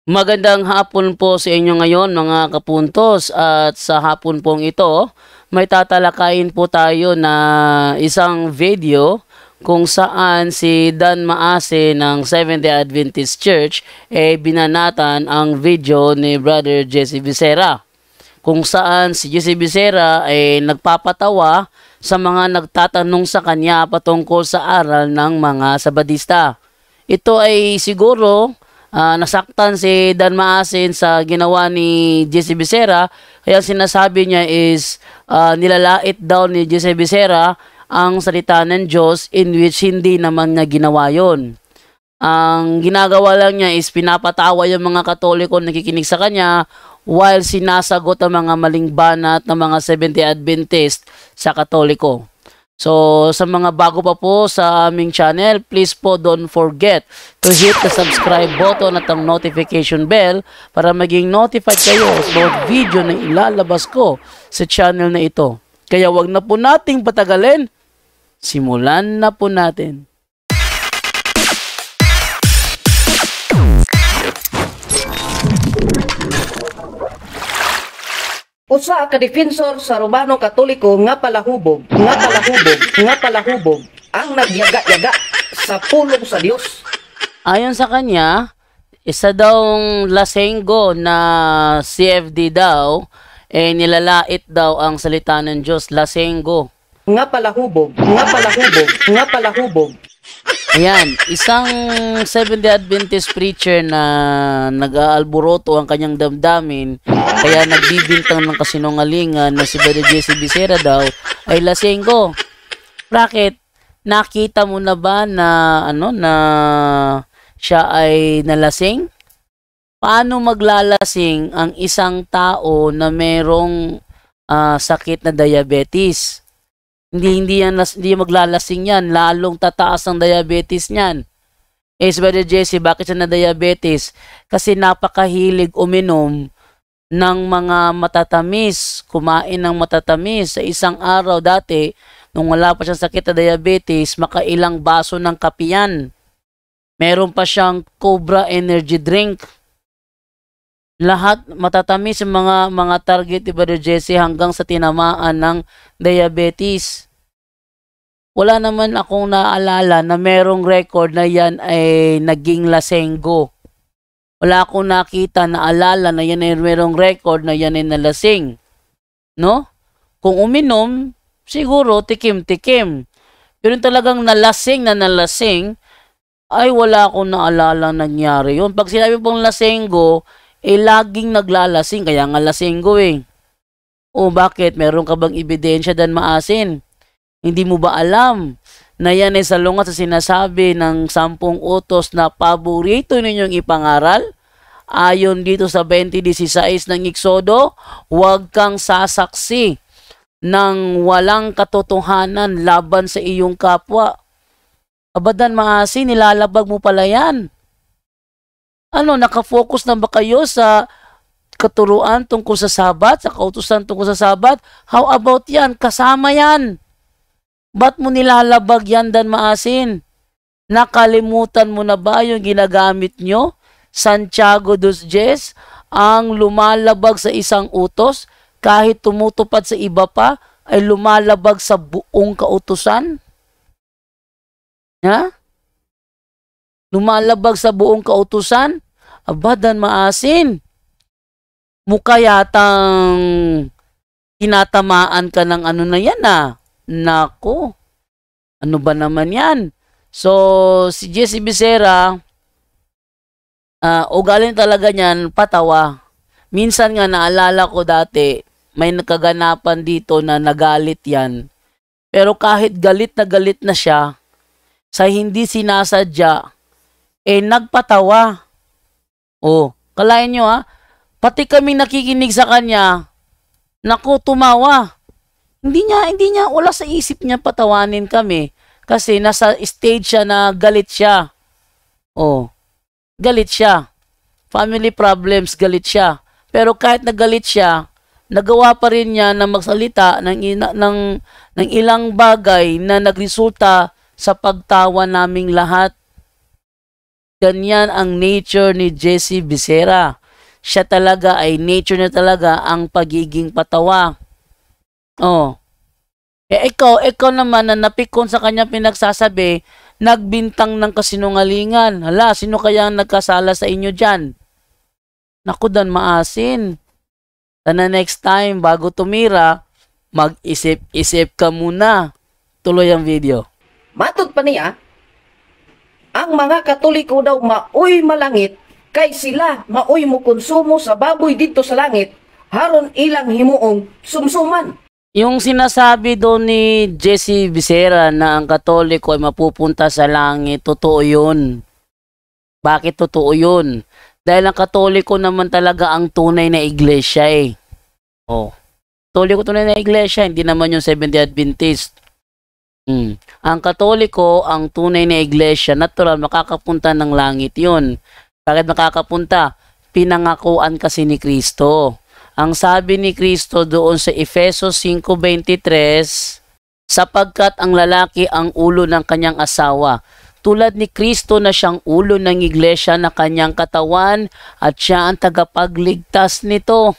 Magandang hapon po sa inyo ngayon mga kapuntos, at sa hapon pong ito may tatalakayin po tayo na isang video kung saan si Dan Maase ng Seventh-day Adventist Church binanatan ang video ni Brother Jesse Becerra, kung saan si Jesse Becerra ay nagpapatawa sa mga nagtatanong sa kanya patungkol sa aral ng mga Sabadista. Ito ay siguro nasaktan si Dan Maasin sa ginawa ni Jesse Becerra, kaya sinasabi niya is nilalait daw ni Jesse Becerra ang salita ng Diyos, in which hindi naman niya ginawa yon. Ang ginagawa lang niya is pinapatawa yung mga Katoliko na nakikinig sa kanya while sinasagot ang mga maling banat ng mga Seventh-day Adventist sa Katoliko. So, sa mga bago pa po sa aming channel, please po don't forget to hit the subscribe button at ang notification bell para maging notified kayo sa bawat video na ilalabas ko sa channel na ito. Kaya wag na po nating patagalin, simulan na po natin. Usa ka defensor sa Romano Katoliko nga palahubog ang nagyaga-yaga sa pulong sa Dios. Ayon sa kanya, isa dawng lasenggo na CFD daw, nilalait daw ang salita ng Diyos, lasenggo. Nga palahubog. Ayan, isang Seventh-day Adventist preacher na nag-aalboroto ang kanyang damdamin, kaya nagbibintang ng kasinungalingan na si Brother Jesse Becerra daw ay lasenggo. Bakit? Nakita mo na ba na siya ay nalasing? Paano maglalasing ang isang tao na merong sakit na diabetes? Hindi maglalasing yan, lalong tataas ang diabetes niyan. Si Brother Jesse, bakit siya na diabetes? Kasi napakahilig uminom ng mga matatamis, kumain ng matatamis. Sa isang araw dati, nung wala pa siyang sakit na diabetes, makailang baso ng kape yan. Meron pa siyang Cobra energy drink. Lahat matatamis yung mga target ni Brother Jesse hanggang sa tinamaan ng diabetes. Wala naman akong naalala na merong record na yan ay naging lasenggo. Wala akong nakita na alala na yan ay merong record na yan ay nalasing. No? Kung uminom, siguro tikim-tikim. Pero talagang nalasing, ay wala akong naalala nangyari yun. Pag sinabi pong lasenggo, laging naglalasing, kaya nga lasenggo O bakit? Meron ka bang ebidensya, Dan Maasin? Hindi mo ba alam na yan ay salungat sa sinasabi ng 10 utos na paborito ninyong ipangaral? Ayon dito sa 20:16 ng Exodo, huwag kang sasaksi ng walang katotohanan laban sa iyong kapwa. Dan Maasin, nilalabag mo pala yan. Nakafocus na ba kayo sa katuruan tungkol sa Sabat, sa kautusan tungkol sa Sabat? How about yan? Kasama yan. Ba't mo nilalabag yan, Dan Maasin? Nakalimutan mo na ba yung ginagamit nyo? Santiago 2:10, ang lumalabag sa isang utos, kahit tumutupad sa iba pa, ay lumalabag sa buong kautusan? Ha? Lumalabag sa buong kautusan? Dan Maasin, mukha yatang tinatamaan ka ng na yan Nako, ano ba naman yan? So, si Jesse Becerra, ugaling talaga niyan, patawa. Minsan nga naalala ko dati, may nakaganapan dito na nagalit yan. Pero kahit galit na siya, sa hindi sinasadya, nagpatawa. Kalain nyo pati kami nakikinig sa kanya, naku, tumawa. Hindi niya, wala sa isip niya patawanin kami. Kasi nasa stage siya na galit siya. Galit siya. Family problems, galit siya. Pero kahit nagalit siya, nagawa pa rin niya na magsalita ng ilang bagay na nagresulta sa pagtawa naming lahat. Ganyan ang nature ni Jesse Becerra. Siya talaga ay nature na talaga ang pagiging patawa. Oh. Ikaw naman na napikon sa kanya pinagsasabi, nagbintang ng kasinungalingan. Hala, sino kaya ang nagkasala sa inyo dyan? Naku, Dan Maasin. Sana next time, bago tumira, mag-isip-isip ka muna. Tuloy ang video. Matod pa niya, ang mga Katoliko daw maoy malangit, kay sila maoy mo konsumo sa baboy dito sa langit, haron ilang himuong sumsuman. Yung sinasabi doon ni Jesse Becerra na ang Katoliko ay mapupunta sa langit, totoo yun. Bakit totoo yun? Dahil ang Katoliko naman talaga ang tunay na iglesia eh. Oh. Katoliko tunay na iglesia, hindi naman yung Seventh-day Adventist. Ang Katoliko, ang tunay na iglesia, natural, makakapunta ng langit yun. Bakit makakapunta? Pinangakuan kasi ni Kristo. Ang sabi ni Kristo doon sa Efesos 5:23, sapagkat ang lalaki ang ulo ng kanyang asawa, tulad ni Kristo na siyang ulo ng iglesia na kanyang katawan at siya ang tagapagligtas nito.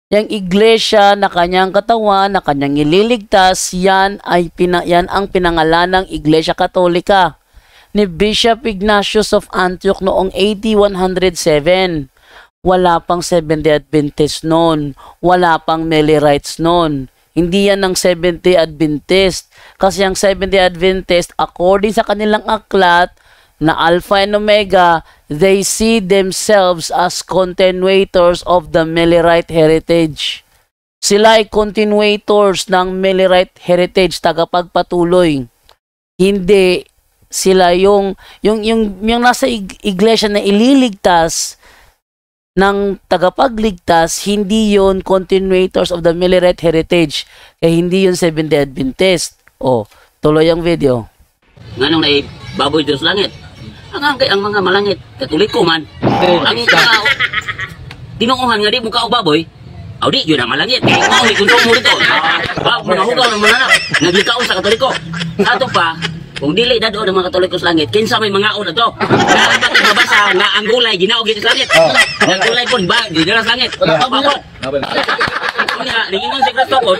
Yang iglesia na kanyang katawan, na kanyang ililigtas, yan ang pinangalanang Iglesia Katolika ni Bishop Ignatius of Antioch noong AD 107. Wala pang Seventh-day Adventist noon. Wala pang Millerites noon. Hindi yan ng Seventh-day Adventist. Kasi ang Seventh-day Adventist, according sa kanilang aklat na Alpha and Omega, they see themselves as continuators of the Millerite heritage. Sila ay continuators ng Millerite heritage, tagapagpatuloy. Hindi sila yung nasa iglesia na ililigtas ng tagapagligtas, hindi yon continuators of the Millerite heritage. Kaya hindi yon Seventh-day Adventist. Oh, tuloy ang video. Nganong na baboy Diyos langit. Ang mga malangit, Katoliko man. Ang tao, tinuuhan nga di mo kao baboy, aw di yun ang malangit. Mao ni kontrol mo dito. Mga hugaw ng mananap, naglikaon sa Katoliko. Ato pa, kung dili na doon ang mga Katoliko sa langit, kinsa may mga una to. Kaya bakit mabasa nga ang gulay ginaog dito sa langit. Ang gulay po, di dito sa langit. Pagpapot. Ningingon si Kristo po,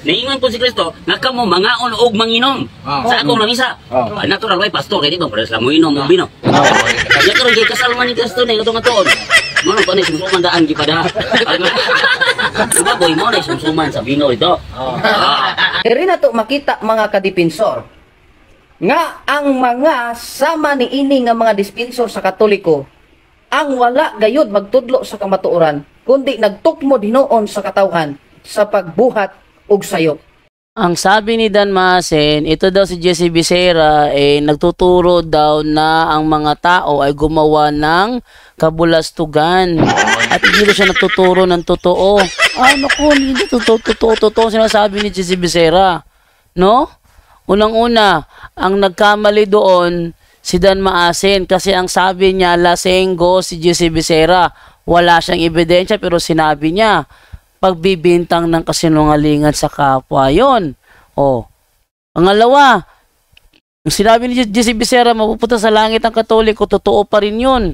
ningingon po si Kristo, nga kamo mangaon og manginom. Sa akong lamisa. Natural way pastor kay di ba para sa mo inom og bino. Ya karon kay kasalman ni Kristo ni katong atoon. Mano pa ni sumsuman daan gipada. Diba boy mo na sumsuman sa bino ito. Diri na to makita mga kadipensor nga ang mga sama ni ini nga mga dispensor sa Katoliko ang wala gayud magtudlo sa kamatuoran, kundi nagtukmo dinoon sa katawhan sa pagbuhat og sayop. Ang sabi ni Dan Maasin, ito daw si Jesse Becerra, nagtuturo daw na ang mga tao ay gumawa ng kabulastugan. At hindi siya natuturo ng totoo. Naku, hindi totoo sinasabi ni Jesse Becerra. No? Unang-una, ang nagkamali doon, si Dan Maasin, kasi ang sabi niya, lasenggo si Jesse Becerra. Wala siyang ebidensya pero sinabi niya, pagbibintang ng kasinungalingan sa kapwa yon. Pangalawa, yung sinabi ni Jesse Becerra, mapupunta sa langit ang Katoliko, totoo pa rin yun.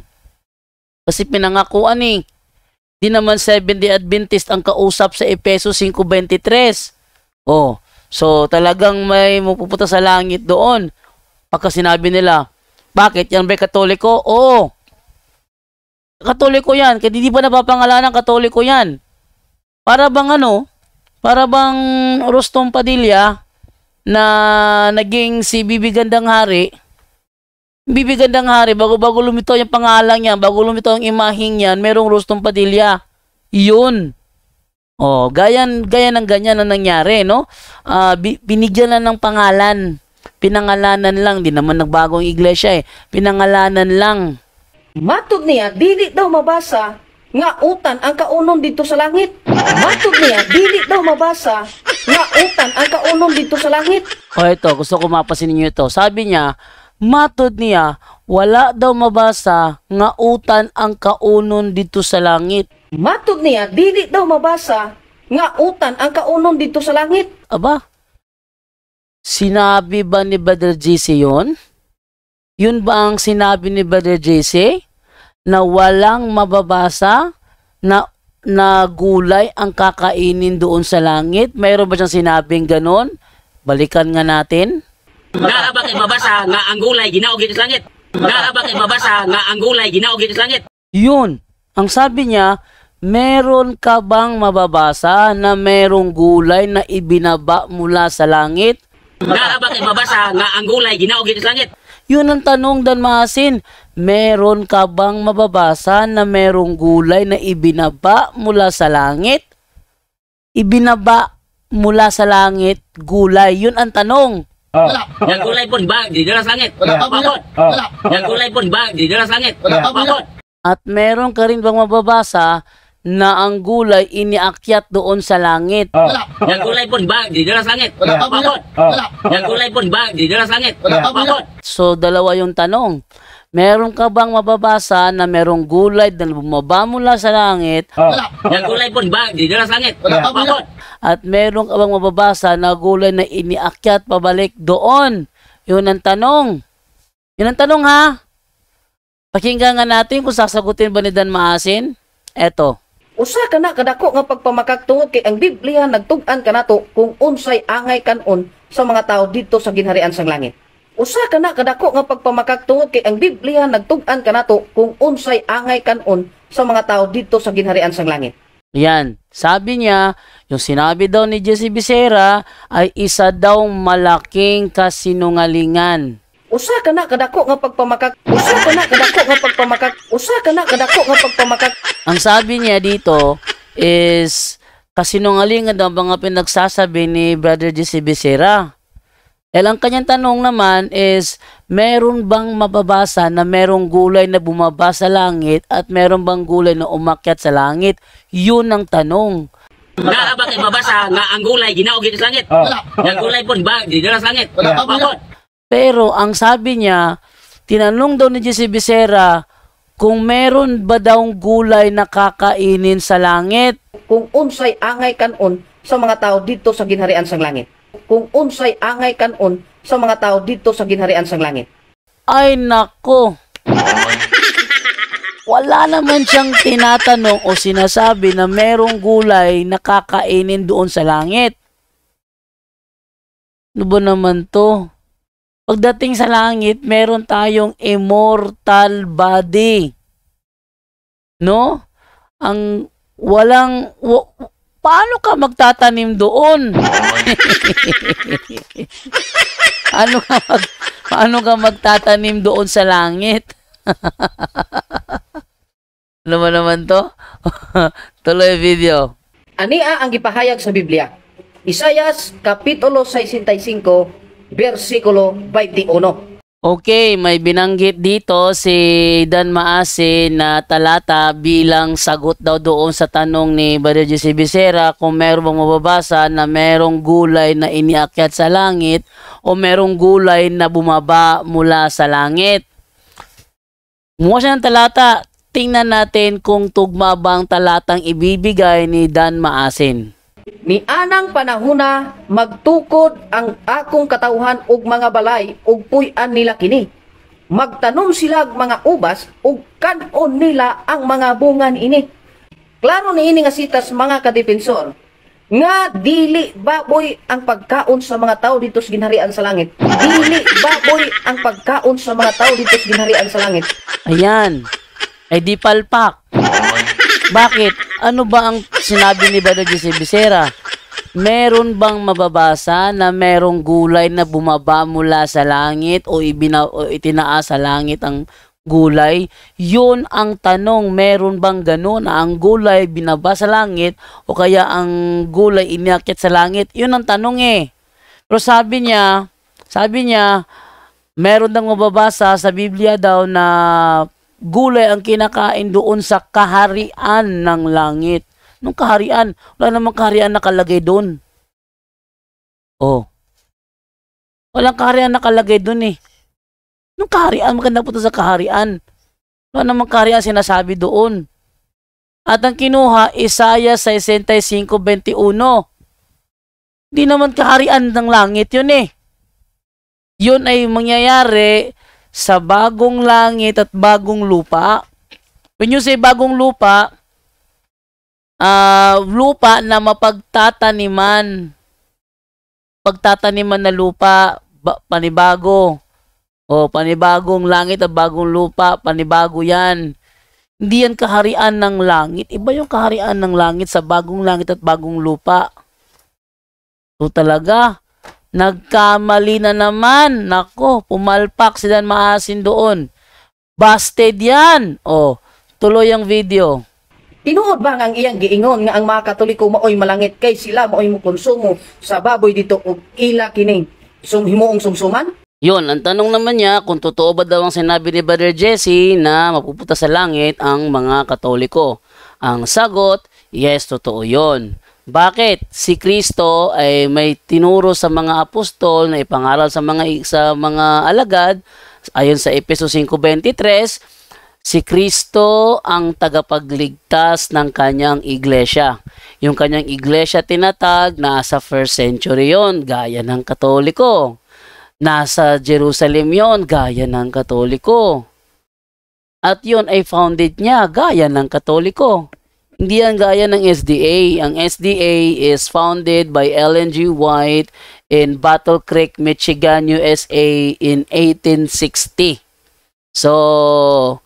Kasi pinangakuan di naman Seventh-day Adventist ang kausap sa Efesos 5:23. So talagang may mapupunta sa langit doon. Pagka sinabi nila, bakit yan ba Katoliko? Katoliko yan. Kaya di pa napapangalanan Katoliko yan. Para bang Rostom Padilla na naging si Bibi Gandang Hari. Bibi Gandang Hari, bago lumitaw yung pangalan niya, bago lumitaw ang imaheng yan, merong Rostom Padilla. Yun. Gaya ng ganyan na nangyari, no? Binigyan na ng pangalan. Pinangalanan lang, di naman nagbagong iglesia Pinangalanan lang. Matod niya, dili daw mabasa nga utan ang kaunon dito sa langit. Matod niya, dili daw mabasa nga utan ang kaunon dito sa langit. Ito, gusto ko mapasin ninyo ito. Sabi niya, matod niya, wala daw mabasa nga utan ang kaunon dito sa langit. Matod niya, dili daw mabasa nga utan ang kaunon dito sa langit. Aba, sinabi ba ni Brother GC yun? Yun ba ang sinabi ni Brother JC? Na walang mababasa na gulay ang kakainin doon sa langit? Mayroon ba siyang sinabing ganon? Balikan nga natin. Naa ba kay mabasa nga ang gulay ginaog dito sa langit? Naa ba kay mabasa nga ang gulay ginaog dito sa langit? Yun. Ang sabi niya, meron ka bang mababasa na merong gulay na ibinaba mula sa langit? Naa ba kay mabasa nga ang gulay ginaog dito sa langit? Yun ang tanong, Dan Maasin. Meron ka bang mababasa na merong gulay na ibinaba mula sa langit? Ibinaba mula sa langit, gulay. Yun ang tanong. Yang gulay pun ba di dalam langit? Yang gulay pun ba di dalam langit? At meron ka rin bang mababasa na ang gulay iniakyat doon sa langit? Yang gulay pun ba di dalam langit? Yang gulay pun ba di dalam langit? So, dalawa yung tanong. Meron ka bang mababasa na merong gulay na bumaba mula sa langit? Yang gulay pun ba di dalam langit? At meron ka bang mababasa na gulay na iniakyat pabalik doon? Yun ang tanong. Yun ang tanong, ha? Pakinggan nga natin kung sasagutin ba ni Dan Maasin. Eto. Usa ka na kadako nga pagpamakak tungod kay ang Biblia nagtug-an kanato kung unsay angay kanon sa mga tao dito sa ginharian sang langit. Usa ka na kadako nga pagpamakak tungod kay ang Biblia nagtug-an kanato kung unsay angay kanon sa mga tao dito sa ginharian sang langit. Yan. Sabi niya, yung sinabi daw ni Jesse Becerra ay isa daw malaking kasinungalingan. Usa ka na kadako nga pagpamakak. Usa ka na kadako nga pagpamakak. Usa ka na kadako nga pagpamakak. Ang sabi niya dito is kasinungalingan daw mga pinagsasabi ni Brother Jesse Becerra. Ang kanyang tanong naman is, meron bang mababasa na merong gulay na bumaba sa langit at meron bang gulay na umakyat sa langit? Yun ang tanong. Naa ba kay mabasa nga ang gulay ginaog dito sa langit? Yang gulay pun ba di dalam langit? Pero ang sabi niya, tinanong daw ni Jesse Becerra kung meron ba daw gulay na kakainin sa langit? Kung unsay angay kanon sa mga tao dito sa ginharian sang langit. Kung unsay angay kanon sa mga tao dito sa ginharian sang langit. Ay nako. Wala naman siyang tinatanong o sinasabi na merong gulay na kakainin doon sa langit. Ano ba naman to? Pagdating sa langit, meron tayong immortal body. No? Ang walang... paano ka magtatanim doon? Paano ka magtatanim doon sa langit? Ano ba naman to? Tuloy video. Ania ang gipahayag sa Biblia. Isayas Kapitulo 65, versikulo 21. Okay, may binanggit dito si Dan Maasin na talata bilang sagot daw doon sa tanong ni Brother Jesse Becerra kung meron bang mababasa na merong gulay na iniakyat sa langit o merong gulay na bumaba mula sa langit. Mukha siya ng talata. Tingnan natin kung tugma bang talatang ibibigay ni Dan Maasin. Ni anang panahuna magtukod ang akong katawhan og mga balay ug puy-an nila kini. Magtanom sila og mga ubas ug kanon nila ang mga bungan ini. Klaro niini nga sitas mga kadepensor nga dili baboy ang pagkaon sa mga tao dito sa ginharian sa langit. Dili baboy ang pagkaon sa mga tao dito sa ginharian sa langit. Ayan. Ay di palpak. Bakit? Ano ba ang sinabi ni Brother Jesse Becerra? Meron bang mababasa na merong gulay na bumaba mula sa langit o itinaas sa langit ang gulay? Yun ang tanong. Meron bang ganun na ang gulay binaba sa langit o kaya ang gulay iniakyat sa langit? Yun ang tanong eh. Pero sabi niya, meron daw mababasa sa Biblia daw na gulay ang kinakain doon sa kaharian ng langit. Nung kaharian, wala namang kaharian nakalagay doon. Oh. Walang kaharian nakalagay doon eh. Nung kaharian, maganda po sa kaharian. Wala namang kaharian sinasabi doon. At ang kinuha, Isaiah 65:21. Di naman kaharian ng langit yun eh. Yun ay mangyayari sa bagong langit at bagong lupa. When you say bagong lupa, lupa na mapagtataniman. Pagtataniman na lupa, panibago. O, panibagong langit at bagong lupa, panibago yan. Hindi yan kaharian ng langit. Iba yung kaharian ng langit sa bagong langit at bagong lupa. So talaga, nagkamali na naman. Nako, pumalpak si Dan Maasin doon. Busted yan. O, tuloy ang video. Tinuod ba ang iyang giingon nga ang mga Katoliko maoy malangit kay sila maoy mo konsumo sa baboy dito og ila kining himuong sumsuman? Yun, ang tanong naman niya kung totoo ba daw ang sinabi ni Brother Jesse na mapupunta sa langit ang mga Katoliko. Ang sagot, yes, totoo yun. Bakit? Si Kristo ay may tinuro sa mga apostol na ipangaral sa mga alagad. Ayon sa Efeso 5:23, si Kristo ang tagapagligtas ng kanyang iglesia. Yung kanyang iglesia tinatag, nasa 1st century yon, gaya ng Katoliko. Nasa Jerusalem yon, gaya ng Katoliko. At yun ay founded niya, gaya ng Katoliko. Hindi yan gaya ng SDA. Ang SDA is founded by Ellen G. White in Battle Creek, Michigan, USA in 1860. So,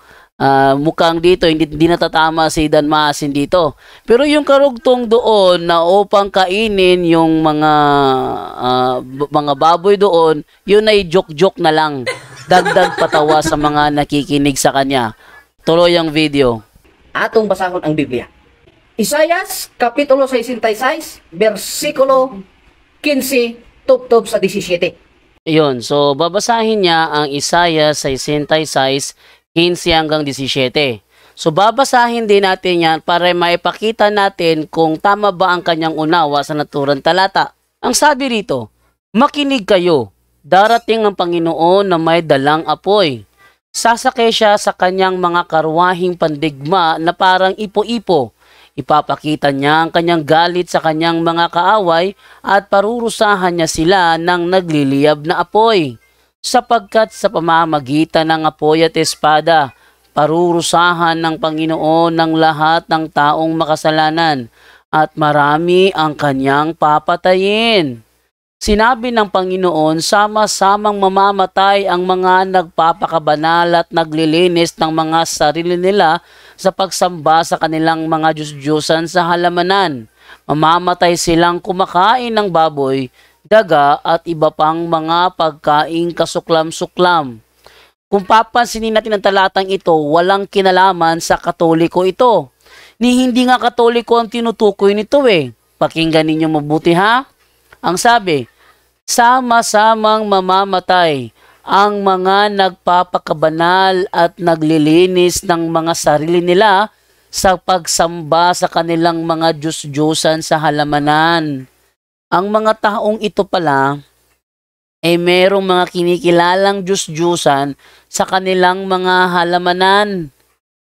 mukhang dito hindi natatama si Dan Maasin dito. Pero yung karugtong doon na upang kainin yung mga baboy doon, yun ay joke-joke na lang. Dagdag patawa sa mga nakikinig sa kanya. Tuloy ang video. Atong basahon ang Biblia. Isayas kapitulo 66 bersikulo 15 tubtob sa 17. Yun, so babasahin niya ang Isaiah 66 15 hanggang 17. So babasahin din natin yan para maipakita natin kung tama ba ang kanyang unawa sa naturang talata. Ang sabi rito, makinig kayo, darating ang Panginoon na may dalang apoy. Sasakay siya sa kanyang mga karwahing pandigma na parang ipo-ipo. Ipapakita niya ang kanyang galit sa kanyang mga kaaway at parurusahan niya sila ng nagliliyab na apoy. Sapagkat sa pamamagitan ng apoy at espada, parurusahan ng Panginoon ng lahat ng taong makasalanan at marami ang kanyang papatayin. Sinabi ng Panginoon, sama-samang mamamatay ang mga nagpapakabanal at naglilinis ng mga sarili nila sa pagsamba sa kanilang mga Diyos-Diyosan sa halamanan. Mamamatay silang kumakain ng baboy, daga at iba pang mga pagkaing kasuklam-suklam. Kung papansinin natin ang talatang ito, walang kinalaman sa Katoliko ito. Hindi nga Katoliko ang tinutukoy nito eh. Pakinggan ninyo mabuti ha. Ang sabi, sama-samang mamamatay ang mga nagpapakabanal at naglilinis ng mga sarili nila sa pagsamba sa kanilang mga Diyos-Diyosan sa halamanan. Ang mga taong ito pala ay merong mga kinikilalang Diyos-Diyosan sa kanilang mga halamanan.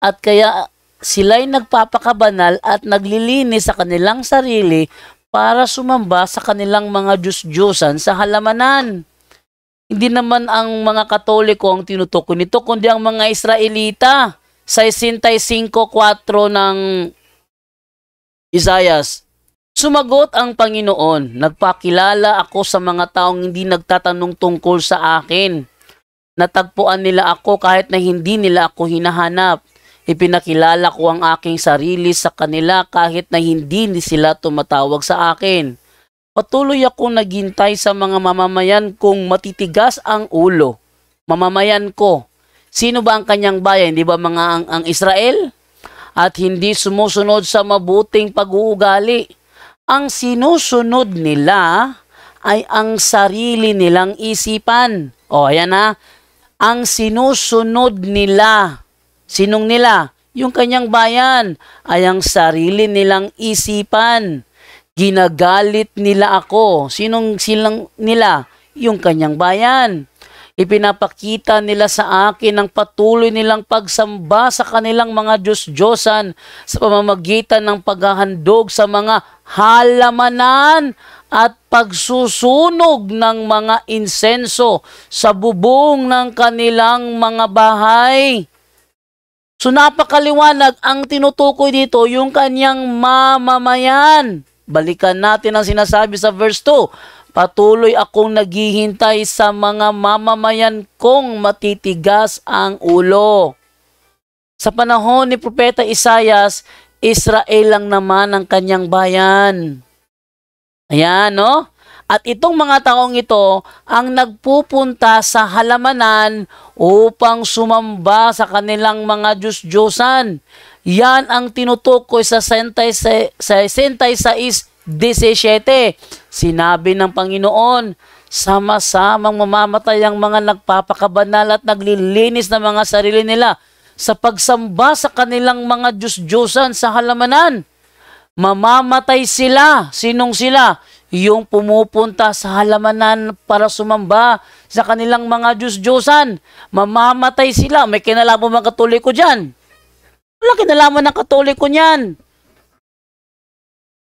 At kaya sila'y nagpapakabanal at naglilinis sa kanilang sarili para sumamba sa kanilang mga Diyos-Diyosan sa halamanan. Hindi naman ang mga Katoliko ang tinutukoy nito, kundi ang mga Israelita sa 65:4 ng Isayas. Sumagot ang Panginoon, nagpakilala ako sa mga taong hindi nagtatanong tungkol sa akin. Natagpuan nila ako kahit na hindi nila ako hinahanap. Ipinakilala ko ang aking sarili sa kanila kahit na hindi sila tumatawag sa akin. Patuloy akong naghintay sa mga mamamayan kung matitigas ang ulo. Mamamayan ko. Sino ba ang kanyang bayan? Di ba ang Israel? At hindi sumusunod sa mabuting pag-uugali. Ang sinusunod nila ay ang sarili nilang isipan. O, ayan na. Ang sinusunod nila. Sinong nila? Yung kanyang bayan ay ang sarili nilang isipan. Ginagalit nila ako. Sinong silang nila? Yung kanyang bayan. Ipinapakita nila sa akin ang patuloy nilang pagsamba sa kanilang mga Diyos-Diyosan sa pamamagitan ng paghahandog sa mga halamanan at pagsusunog ng mga insenso sa bubong ng kanilang mga bahay. So napakaliwanag, ang tinutukoy dito yung kanyang mamamayan. Balikan natin ang sinasabi sa verse 2. Patuloy akong naghihintay sa mga mamamayan kong matitigas ang ulo. Sa panahon ni Propeta Isaias, Israel lang naman ang kanyang bayan. Ayan, no? At itong mga taong ito ang nagpupunta sa halamanan upang sumamba sa kanilang mga Diyos-Diyosan. Yan ang tinutukoy sa 66:17. Sinabi ng Panginoon, sama-samang mamamatay ang mga nagpapakabanal at naglilinis ng mga sarili nila sa pagsamba sa kanilang mga Diyos-Diyosan sa halamanan. Mamamatay sila. Sinong sila? Yung pumupunta sa halamanan para sumamba sa kanilang mga Diyos-Diyosan. Mamamatay sila. May kinalaman mga Katoliko dyan? Walang kinalaman ng Katoliko niyan.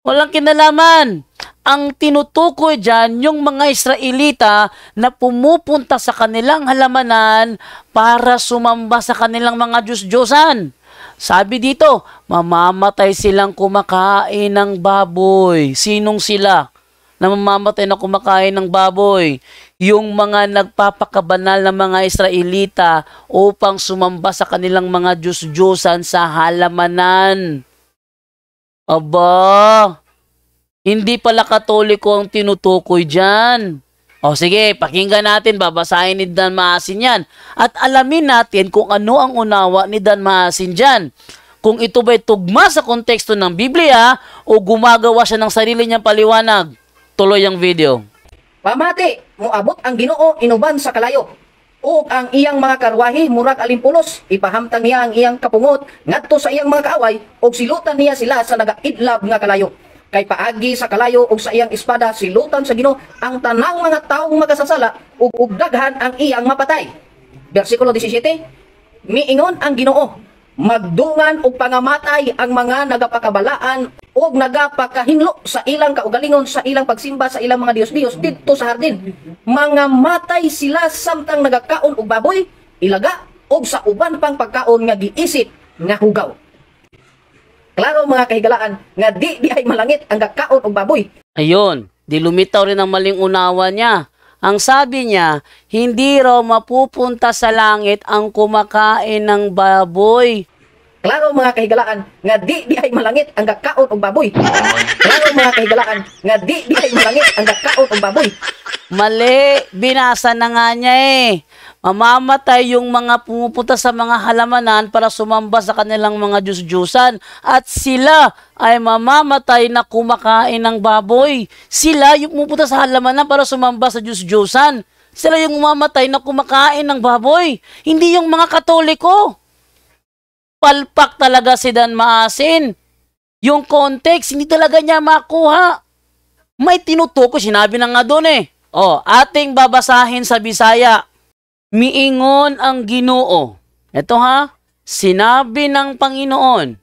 Walang kinalaman. Ang tinutukoy dyan, yung mga Israelita na pumupunta sa kanilang halamanan para sumamba sa kanilang mga Diyos-Diyosan. Sabi dito, mamamatay silang kumakain ng baboy. Sinong sila na mamamatay na kumakain ng baboy? Yung mga nagpapakabanal na mga Israelita upang sumamba sa kanilang mga Diyos-Diyosan sa halamanan. Aba, hindi pala Katoliko ang tinutukoy dyan. O sige, pakinggan natin, babasahin ni Dan Maasin yan. At alamin natin kung ano ang unawa ni Dan Maasin dyan. Kung ito ba'y tugma sa konteksto ng Biblia o gumagawa siya ng sarili niyang paliwanag. Tuloy ang video. Pamati, moabot ang Ginoo inuban sa kalayo. Ug ang iyang mga karwahe murag alimpulos, ipahamtang niya ang iyang kapungot ngadto sa iyang mga kaaway ug silutan niya sila sa nagaidlab nga kalayo. Kay paagi sa kalayo ug sa iyang espada silutan sa Ginoo ang tanang mga taong makasasala ug daghan ang iyang mapatay. Bersikulo 17. Miingon ang Ginoo, magdungan og pangamatay ang mga nagapakabalaan ug nagapakahinlo sa ilang kaugalingon sa ilang pagsimba sa ilang mga Dios-Dios didto sa hardin. Mga matay sila samtang nagakaon og baboy, ilaga ug sa uban pang pagkaon nga giisip nga hugaw. Klaro mga kahigalaan nga di ay malangit ang gakaon og baboy. Ayun, di lumitaw rin ang maling unawa niya. Ang sabi niya, hindi raw mapupunta sa langit ang kumakain ng baboy. Klaro mga kahigalaan nga di ay malangit ang gakaon og baboy. Klaro mga kahigalaan nga di ay malangit ang gakaon og baboy. Mali, binasa na nga niya eh. Mamamatay yung mga pumupunta sa mga halamanan para sumamba sa kanilang mga Diyos-Diyusan. At sila ay mamamatay na kumakain ng baboy. Sila yung pumupunta sa halamanan para sumamba sa Diyos-Diyusan. Sila yung mamamatay na kumakain ng baboy. Hindi yung mga Katoliko. Palpak talaga si Dan Maasin. Yung context, hindi talaga niya makuha. May tinutukoy, sinabi na nga doon eh. Ating babasahin sa Bisaya. Miingon ang Ginoo. Ito ha, sinabi ng Panginoon,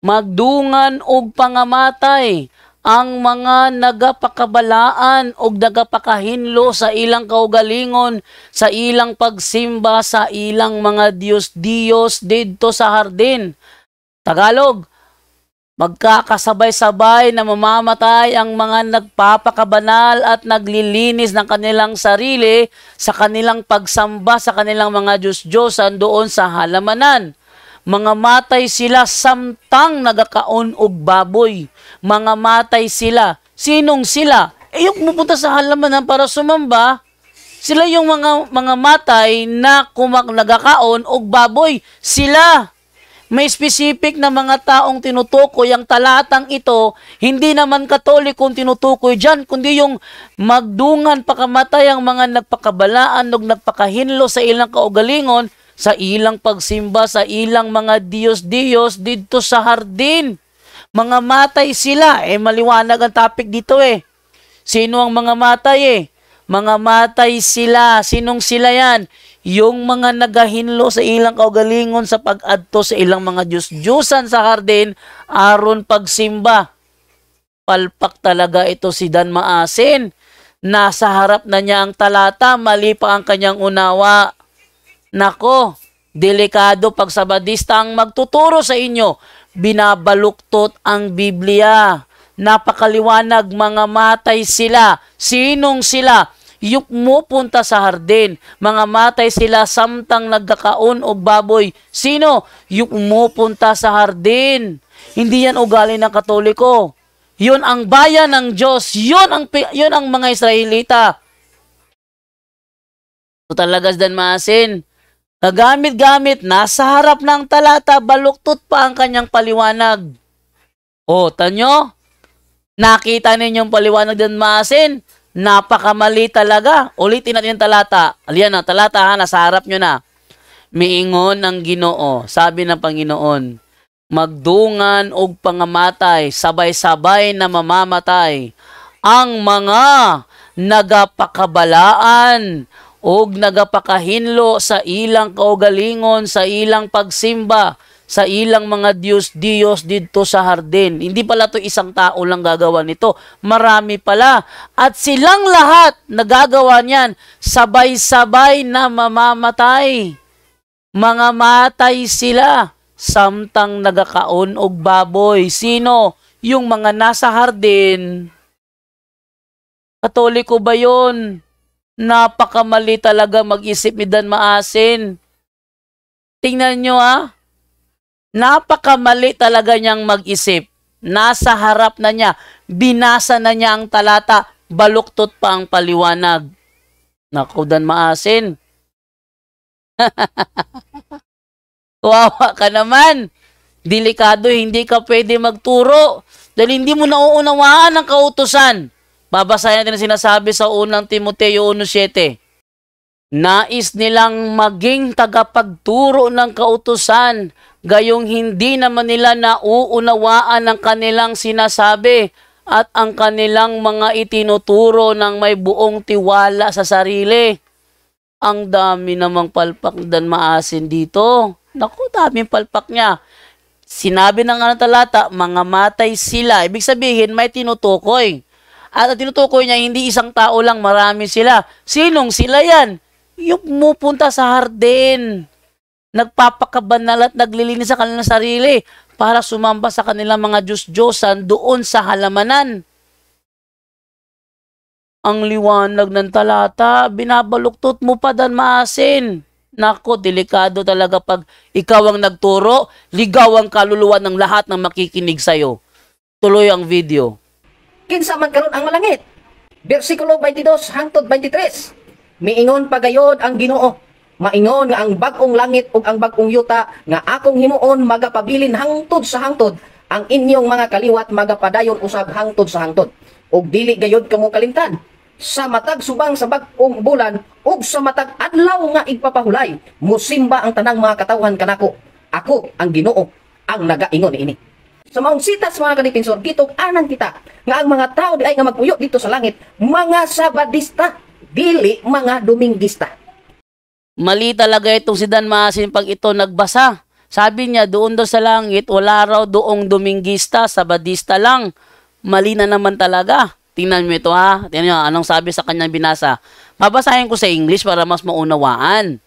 magdungan og pangamatay ang mga nagapakabalaan og nagapakahinlo sa ilang kaugalingon, sa ilang pagsimba sa ilang mga Diyos didto sa hardin. Tagalog, magkakasabay-sabay na mamamatay ang mga nagpapakabanal at naglilinis ng kanilang sarili sa kanilang pagsamba sa kanilang mga Diyos-Diyosan doon sa halamanan. Mga matay sila samtang nagakaon og baboy. Mga matay sila. Sinong sila? Yung pupunta sa halamanan para sumamba, sila yung mga matay na nagakaon og baboy. Sila. May specific na mga taong tinutukoy ang talatang ito, hindi naman Katolikong tinutukoy dyan, kundi yung magdungan pakamatay ang mga nagpakabalaan o nagpakahinlo sa ilang kaugalingon, sa ilang pagsimba, sa ilang mga Diyos dito sa hardin. Mga matay sila. Maliwanag ang topic dito eh. Sino ang mga matay eh? Mga matay sila. Sinong sila yan? Yung mga nagahinlo sa ilang kaugalingon sa pag-adto sa ilang mga Diyos-Diyusan sa hardin aron pagsimba. Palpak talaga ito si Dan Maasin. Nasa harap na niya ang talata, mali pa ang kanyang unawa. Nako, delikado pag sabadista ang magtuturo sa inyo. Binabaluktot ang Biblia. Napakaliwanag, mga matay sila. Sinong sila? Yung mupunta sa hardin. Mga matay sila samtang nagkakaon og baboy. Sino? Yung mupunta sa hardin. Hindi yan ugali ng Katoliko. Yun ang bayan ng Diyos. Yun ang mga Israelita. Ito talaga Dan Maasin. Nagamit-gamit, nasa harap ng talata, baluktot pa ang kanyang paliwanag. O, tanyo? Nakita ninyong paliwanag Dan Maasin? Napakamali talaga. Ulitin natin yung talata. Aliyan na, talata ha, nasa harap nyo na. Miingon ang Ginoo, sabi ng Panginoon, magdungan og pangamatay, sabay-sabay na mamamatay, ang mga nagapakabalaan og nagapakahinlo sa ilang kaugalingon, sa ilang pagsimba, sa ilang mga Diyos dito sa hardin. Hindi pala to isang tao lang gagawa nito. Marami pala. At silang lahat nagagawa niyan, sabay-sabay na mamamatay. Mga matay sila, samtang nagakaon og baboy. Sino? Yung mga nasa hardin. Katoliko ba yun? Napakamali talaga mag-isip ni Dan Maasin. Tingnan nyo Napakamali talaga niyang mag-isip. Nasa harap na niya. Binasa na niya ang talata. Baluktot pa ang paliwanag. Naku, Dan Maasin. Kawawa ka naman. Delikado, hindi ka pwede magturo. Dahil hindi mo nauunawaan ang kautusan. Babasahin natin ang sinasabi sa unang Timoteo 1:7. Nais nilang maging tagapagturo ng kautusan, gayong hindi naman nila nauunawaan ang kanilang sinasabi at ang kanilang mga itinuturo ng may buong tiwala sa sarili. Ang dami namang palpak Dan Maasin dito. Naku, daming palpak niya. Sinabi ng talata, mga matay sila. Ibig sabihin, may tinutukoy. At ang tinutukoy niya, hindi isang tao lang, marami sila. Sinong sila yan? Yung pupunta sa hardin. Nagpapakabanal at naglilinis sa kanilang sarili para sumamba sa kanilang mga Diyos-Diyosan doon sa halamanan. Ang liwanag ng talata, binabaluktot mo pa Dan Maasin. Nako, delikado talaga pag ikaw ang nagturo, ligaw ang kaluluwa ng lahat ng makikinig sa'yo. Tuloy ang video. Kinsa man karon ang malangit. Versikulo 22 hangtod 23. Miingon pagayod ang Ginoo. Maingon nga ang bag-ong langit ug ang bag-ong yuta nga akong himuon magapabilin hangtod sa hangtod. Ang inyong mga kaliwat magapadayon usab hangtod sa hangtod. Ug dili gayod kamo kalimtan. Sa matag subang sa bag-ong bulan ug sa matag adlaw nga igpapahulay, musimba ang tanang mga katawhan kanako. Ako ang Ginoo ang nagaingon niini. Sa maong sitas mga kadipinsor, gitug-anan kita nga ang mga tao di ay nga magpuyo dito sa langit, mga Sabadista, dili mga Dominguista. Mali talaga itong si Dan Maasin pag ito nagbasa. Sabi niya, doon daw sa langit, wala raw doong Dominguista, Sabadista lang. Mali na naman talaga. Tingnan mo ito ha. Tingnan nyo, anong sabi sa kanyang binasa. Babasahin ko sa English para mas maunawaan.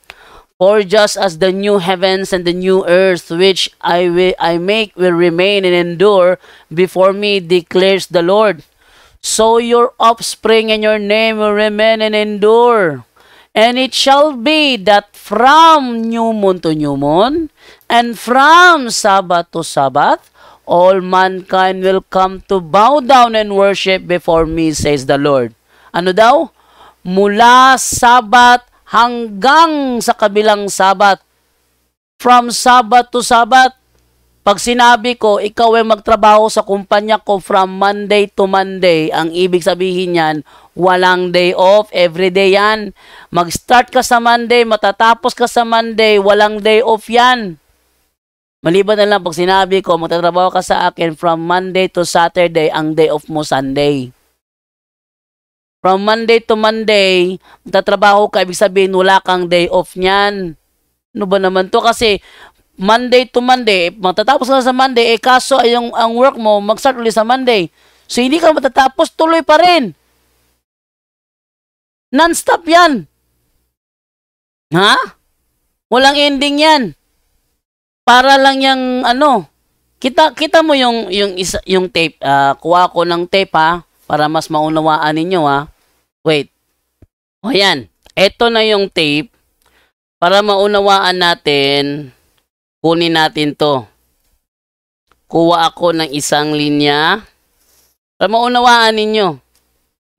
For just as the new heavens and the new earth which I make will remain and endure before me, declares the Lord, so your offspring and your name will remain and endure. And it shall be that from new moon to new moon, and from Sabbath to Sabbath, all mankind will come to bow down and worship before me, says the Lord. Ano daw? Mula Sabbath hanggang sa kabilang Sabat. From Sabat to Sabat. Pag sinabi ko, ikaw ay magtrabaho sa kumpanya ko from Monday to Monday, ang ibig sabihin yan, walang day off, everyday yan. Mag-start ka sa Monday, matatapos ka sa Monday, walang day off yan. Maliban na lang pag sinabi ko, magtatrabaho ka sa akin from Monday to Saturday, ang day off mo Sunday. From Monday to Monday, magtatrabaho ka, ibig sabihin wala kang day off niyan. Ano ba naman to? Kasi Monday to Monday, magtatapos ka sa Monday, kaso ang work mo, mag-start ulit sa Monday. So, hindi ka matatapos, tuloy pa rin. Non-stop yan. Ha? Walang ending yan. Para lang yung, kita mo yung tape. Kuha ko ng tape, ha, para mas maunawaan ninyo, ha. Wait. O, yan. Ito na yung tape. Para maunawaan natin, kunin natin to. Kuha ako ng isang linya. Para maunawaan ninyo.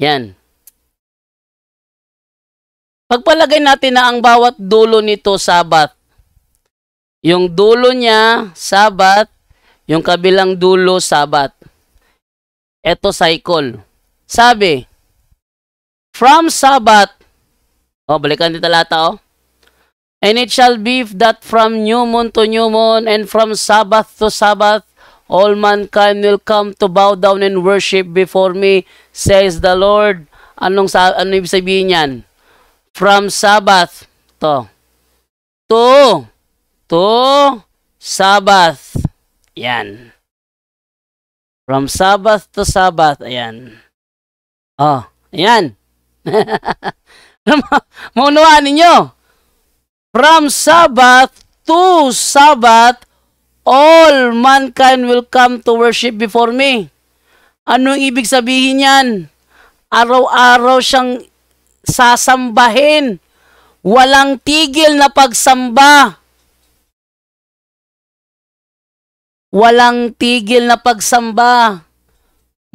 Yan. Pagpalagay natin na ang bawat dulo nito Sabat. Yung dulo niya, Sabat. Yung kabilang dulo, Sabat. Ito cycle. Sabi, from Sabat, balikan dito talata, and it shall be that from new moon to new moon, and from Sabbath to Sabbath, all mankind will come to bow down and worship before me, says the Lord. Ano ibig sabihin yan? From Sabbath to Sabbath. Yan. From Sabbath to Sabbath. Ayan. Ayan. Maunawaan ninyo. From Sabbath to Sabbath, all mankind will come to worship before me. Anong ibig sabihin yan? Araw-araw siyang sasambahin. Walang tigil na pagsamba. Walang tigil na pagsamba.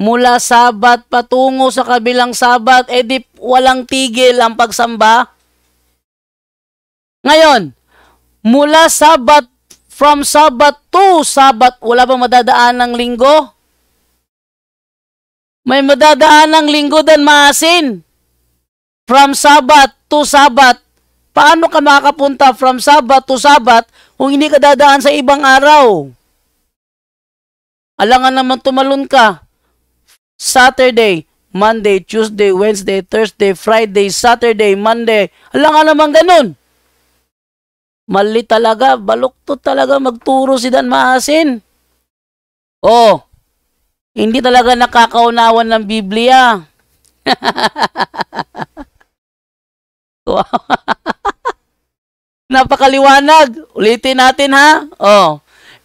Mula Sabat patungo sa kabilang Sabat, di walang tigil ang pagsamba. Ngayon, mula Sabat, from Sabat to Sabat, wala bang madadaan ng linggo? May madadaan ng linggo dan maasin. From Sabat to Sabat. Paano ka makakapunta from Sabat to Sabat kung hindi ka dadaan sa ibang araw? Alangan naman tumalon ka. Saturday, Monday, Tuesday, Wednesday, Thursday, Friday, Saturday, Monday. Alangan naman ganun. Mali talaga, baluktot talaga magturo si Dan Maasin. Hindi talaga nakakaunawan ng Biblia. Napakaliwanag. Ulitin natin, ha?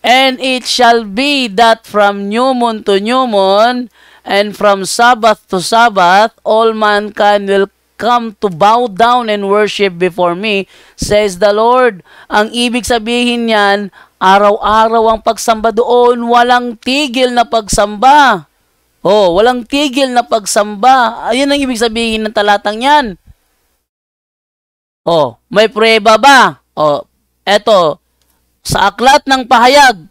And it shall be that from new moon to new moon, and from Sabbath to Sabbath, all mankind will come to bow down and worship before me, says the Lord. Ang ibig sabihin niyan, araw-araw ang pagsamba doon, walang tigil na pagsamba. Walang tigil na pagsamba. Ayun ang ibig sabihin ng talatang yan. May prueba ba? Eto, sa aklat ng pahayag,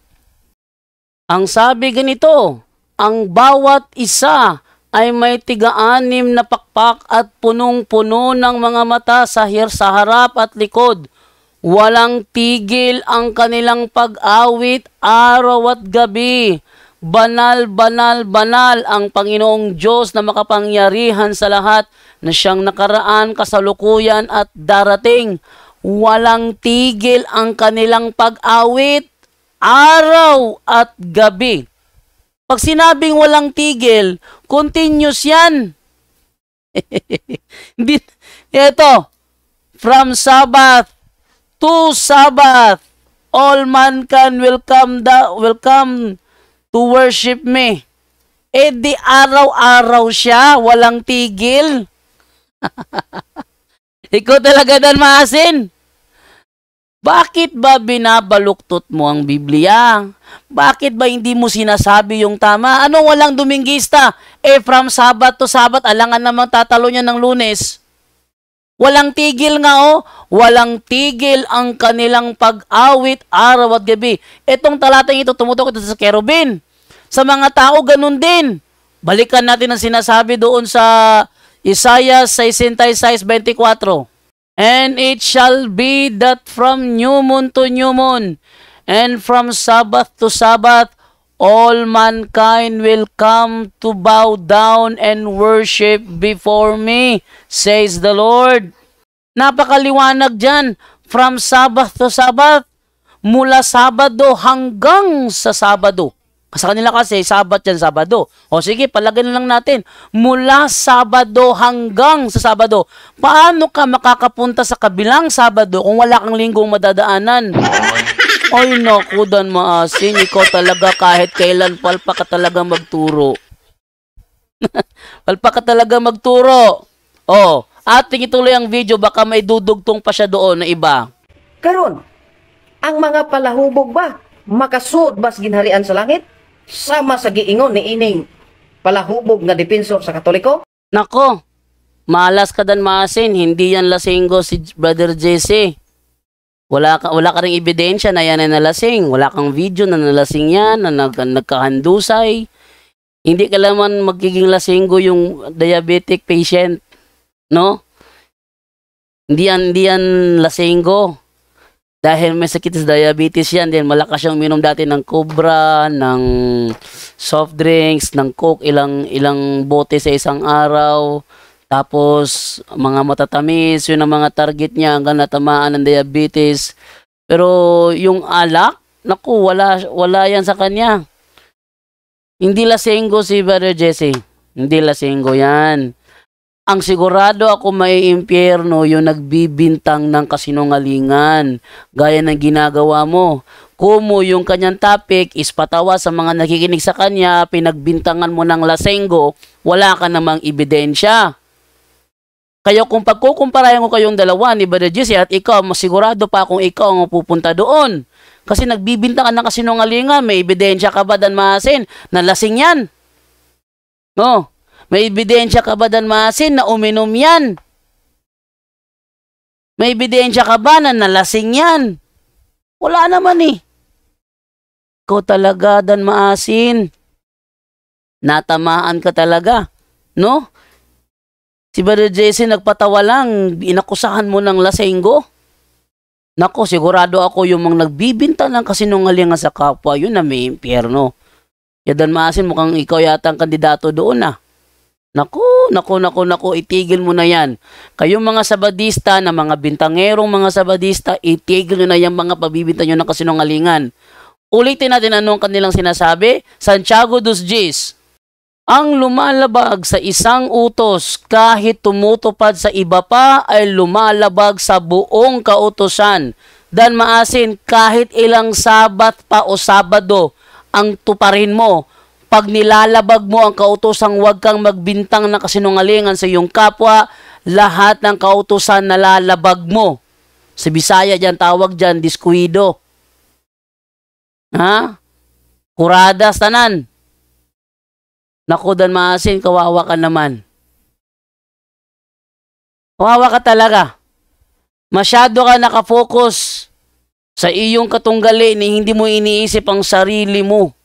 ang sabi ganito, ang bawat isa ay may tiga-anim na pakpak at punong-puno ng mga mata sa harap at likod. Walang tigil ang kanilang pag-awit araw at gabi. Banal, banal, banal ang Panginoong Diyos na makapangyarihan sa lahat, na siyang nakaraan, kasalukuyan at darating. Walang tigil ang kanilang pag-awit araw at gabi. Pag sinabing walang tigil, continuous yan. Ito, from Sabbath to Sabbath, all mankind will come to worship me. Di araw-araw siya, walang tigil. Ikaw talaga Dan Maasin. Bakit ba binabaluktot mo ang Biblia? Bakit ba hindi mo sinasabi yung tama? Ano walang Dominguista? From Sabat to Sabat, alangan namang tatalo niya ng Lunes. Walang tigil nga walang tigil ang kanilang pag-awit araw at gabi. Itong talatang ito tumutok ito sa Kerubin. Sa mga tao ganun din. Balikan natin ang sinasabi doon sa Isaiah 66:24. And it shall be that from new moon to new moon, and from Sabbath to Sabbath, all mankind will come to bow down and worship before me, says the Lord. Napakaliwanag dyan. From Sabbath to Sabbath, mula Sabado hanggang sa Sabado. Sa kanila kasi, Sabat yan, Sabado. O sige, palagay na lang natin. Mula Sabado hanggang sa Sabado. Paano ka makakapunta sa kabilang Sabado kung wala kang linggong madadaanan? Ay, naku, Dan Maasin. Ikaw talaga kahit kailan palpa ka talaga magturo. Palpa ka talaga magturo. O, ating ituloy ang video. Baka may dudugtong pa siya doon na iba. Karon, ang mga palahubog ba makasud bas ginharian sa langit? Sama sa giingon ni ining palahubog nga depensor sa Katoliko? Nako, malas ka Dan Maasin. Hindi yan lasinggo si Brother JC. Wala ka ring ebidensya na yan ay nalasing. Wala kang video na nalasing yan, na nagkahandusay. Hindi ka naman magiging lasinggo yung diabetic patient. No? Hindi yan lasinggo. Dahil may sakit sa diabetes yan, then malakas siyang uminom dati ng Cobra, ng soft drinks, ng Coke, ilang bote sa isang araw. Tapos, mga matatamis, yun ang mga target niya hanggang natamaan ng diabetes. Pero yung alak, naku, wala yan sa kanya. Hindi lasinggo si Brother Jesse. Hindi lasinggo yan. Ang sigurado ako may impyerno yung nagbibintang ng kasinungalingan. Gaya ng ginagawa mo. Kumo yung kanyang topic is patawa sa mga nakikinig sa kanya, pinagbintangan mo ng lasenggo, wala ka namang ebidensya. Kaya kung pagkukumparayan ko kayong dalawa ni Brother Jesse at ikaw, masigurado pa kung ikaw ang pupunta doon. Kasi nagbibintangan ng kasinungalingan, may ebidensya ka ba Dan Maasin na lasing yan? No? May ebidensya ka ba Dan Maasin na uminom yan? May ebidensya ka ba na nalasing yan? Wala naman eh. Ikaw talaga Dan Maasin. Natamaan ka talaga. No? Si Brother Jesse nagpatawa lang, inakusahan mo ng lasenggo. Nako, sigurado ako yung mga nagbibinta ng kasinungalingan sa kapwa, yun na may impyerno. Ya Dan Maasin, mukhang ikaw yata ang kandidato doon ah. Naku, itigil mo na yan. Kayong mga sabadista na mga bintangerong mga sabadista, itigil nyo na yung mga pabibinta nyo ng kasinungalingan. Ulitin natin anong kanilang sinasabi. Santiago 2:10. Ang lumalabag sa isang utos kahit tumutupad sa iba pa ay lumalabag sa buong kautosan. Dan Maasin, kahit ilang Sabat pa o Sabado ang tuparin mo, pag nilalabag mo ang kautosang huwag kang magbintang ng kasinungalingan sa iyong kapwa, lahat ng kautosan nalalabag mo. Sa Bisaya dyan, tawag dyan, diskuido. Ha? Kuradas tanan. Naku, Dan Maasin, kawawa ka naman. Kawawa ka talaga. Masyado ka nakafocus sa iyong katunggali ni hindi mo iniisip ang sarili mo.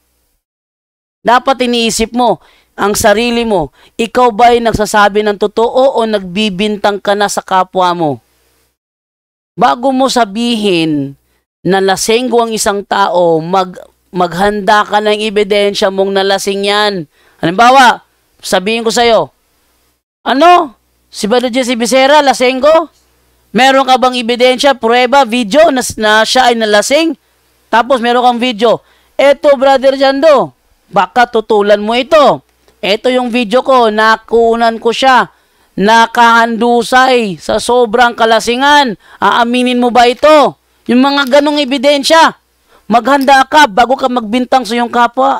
Dapat iniisip mo ang sarili mo. Ikaw ba ay nagsasabi ng totoo o nagbibintang ka na sa kapwa mo? Bago mo sabihin na lasenggo ang isang tao, maghanda ka ng ebidensya mong nalasing yan. Halimbawa, sabihin ko sa'yo, ano? Si Brother Jesse Becerra, lasenggo? Meron ka bang ebidensya, prueba, video na siya ay nalasing? Tapos meron kang video. Eto, Brother Jando, baka tutulan mo ito. Ito yung video ko, nakunan ko siya. Nakahandusay sa sobrang kalasingan. Aaminin mo ba ito? Yung mga ganong ebidensya. Maghanda ka bago ka magbintang sa iyong kapwa.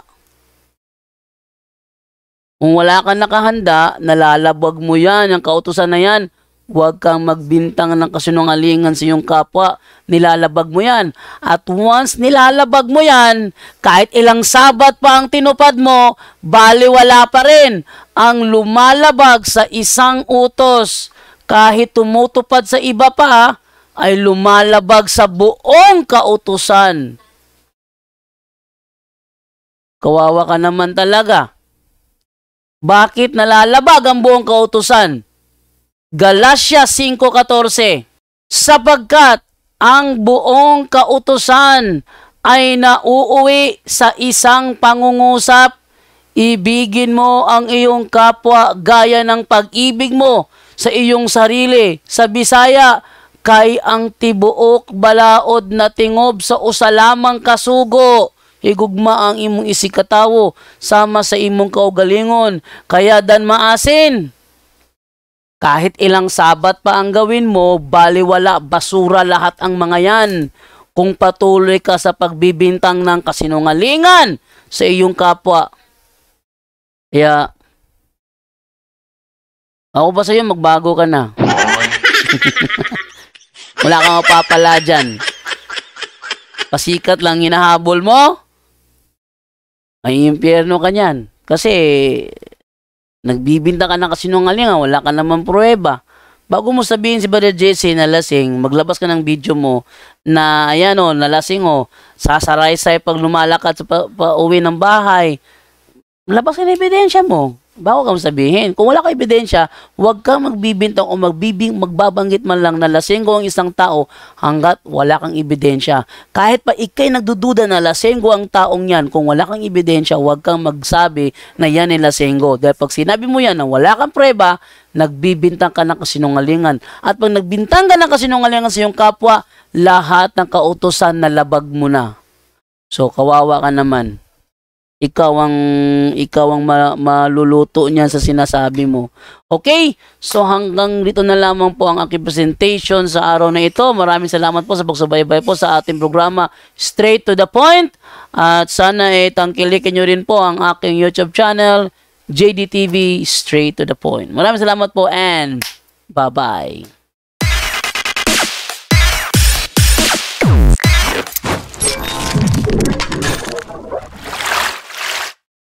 Kung wala kang nakahanda, nalalabag mo yan, ang kautusan na yan. Huwag kang magbintang ng kasinungalingan sa iyong kapwa. Nilalabag mo yan. At once nilalabag mo yan, kahit ilang Sabat pa ang tinupad mo, baliwala pa rin. Ang lumalabag sa isang utos, kahit tumutupad sa iba pa, ay lumalabag sa buong kautusan. Kawawa ka naman talaga. Bakit nalalabag ang buong kautusan? Galatia 5:14. Sapagkat ang buong kautusan ay nauuwi sa isang pangungusap, ibigin mo ang iyong kapwa gaya ng pag-ibig mo sa iyong sarili. Sa Bisaya, kay ang tibuok balaod na tingob sa usa lamang kasugo. higugma ang imong isikatawo sama sa imong kaugalingon, kaya dan maasin. Kahit ilang sabat pa ang gawin mo, baliwala, basura lahat ang mga yan. Kung patuloy ka sa pagbibintang ng kasinungalingan sa iyong kapwa. Kaya, ako pa sa'yo, magbago ka na. Wala kang mapapala dyan. Pasikat lang hinahabol mo, ay impyerno ka niyan. Kasi, nagbibinta ka ng kasinungalingan, wala ka naman pruweba. Bago mo sabihin si Brother Jesse na lasing, maglabas ka ng video mo na, ayan o, nalasing o, sasaray-say pag lumalakad sa pauwi ng bahay. Labas ka ng ebidensya mo. Bago ka mo sabihin. Kung wala ka ebidensya, huwag kang magbibintang o magbabanggit man lang na lasenggo ang isang tao hanggat wala kang ebidensya. Kahit pa ikay nagdududa na lasenggo ang taong yan, kung wala kang ebidensya, huwag kang magsabi na yan ay lasenggo. Dahil pag sinabi mo yan na wala kang preba, nagbibintang ka ng kasinungalingan. At pag nagbintang ka ng kasinungalingan sa iyong kapwa, lahat ng kautusan na labag mo na. So, kawawa ka naman. Ikaw ang maluluto niyan sa sinasabi mo. Okay? So hanggang dito na lamang po ang aking presentation sa araw na ito. Maraming salamat po sa pagsubaybay po sa ating programa Straight to the Point. At sana tangkilikin nyo rin po ang aking YouTube channel, JDTV Straight to the Point. Maraming salamat po and bye-bye.